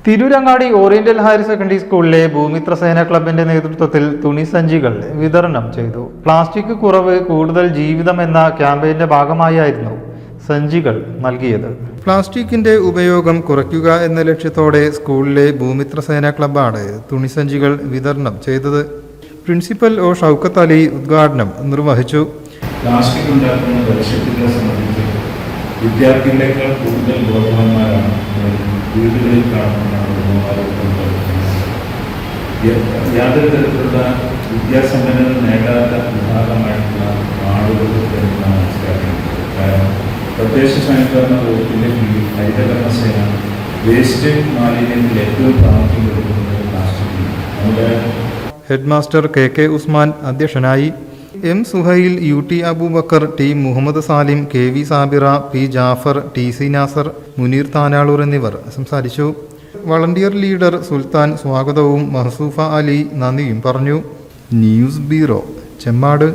Tirurangadi oriental higher secondary സ്കൂളിലെ ഭൂമിത്ര സേന ക്ലബിന്റെ നേതൃത്വത്തിൽ തുണിസഞ്ചികൾ വിതരണം ചെയ്തു. പ്ലാസ്റ്റിക് കുറവ് കൂടുതൽ ജീവിതം എന്ന ക്യാമ്പയിന്റെ ഭാഗമായായിരുന്നു സഞ്ചികൾ നൽകിയത്. പ്ലാസ്റ്റിക്കിന്റെ ഉപയോഗം കുറയ്ക്കുക എന്ന ലക്ഷ്യത്തോടെ സ്കൂളിലെ ഭൂമിത്ര സേന ക്ലബ്ബാണ് തുണിസഞ്ചികൾ വിതരണം ചെയ്തത്. പ്രിൻസിപ്പൽ ഒ ഷൗക്കത്ത് അലി ഉദ്ഘാടനം നിർവഹിച്ചു. പ്ലാസ്റ്റിക് ഉണ്ടാക്കുന്ന ദോഷങ്ങളെ സംബന്ധിച്ച് വിദ്യാർത്ഥികളെക്കാൾ കൂടുതൽ ബോധവാന്മാരാണ് വീടുകളിൽ കാണുന്ന യാതൊരു തരത്തിലുള്ള വിദ്യാസമ്പന്നത നേടാത്ത വിഭാഗമായിട്ടുള്ള ആളുകൾക്ക് മനസ്സിലാക്കുന്നത്. കാരണം തദ്ദേശ സ്വയംഭരണ വകുപ്പിൻ്റെ കീഴിൽ ഹരിതകർമ്മസേന വേസ്റ്റ് മാലിന്യത്തിൽ ഏറ്റവും പ്രാമുഖ്യം കൊടുക്കുന്നത് പ്ലാസ്റ്റിക്കിന്. നമ്മുടെ ഹെഡ് മാസ്റ്റർ കെ ഉസ്മാൻ അധ്യക്ഷനായി. M Suhail, UT Aboobacker, T Muhammad Salim, KV Sabira, P Jafar, TC Nasar, Muneer Tanalur എന്നിവർ സംസാരിച്ചു. വളണ്ടിയർ ലീഡർ സുൽത്താൻ സ്വാഗതവും മഹസൂഫ അലി നന്ദിയും പറഞ്ഞു. News bureau, Chemmad.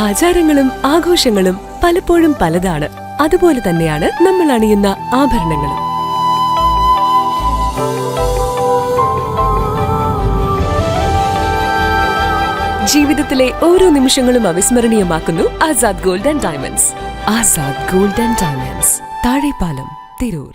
ആചാരങ്ങളും ആഘോഷങ്ങളും പലപ്പോഴും പലതാണ്. അതുപോലെ തന്നെയാണ് നമ്മൾ അണിയുന്ന ആഭരണങ്ങളും. ജീവിതത്തിലെ ഓരോ നിമിഷങ്ങളും അവിസ്മരണീയമാക്കുന്നു Azad gold and diamonds. Azad gold and diamonds, Thazhepalam, Tirur.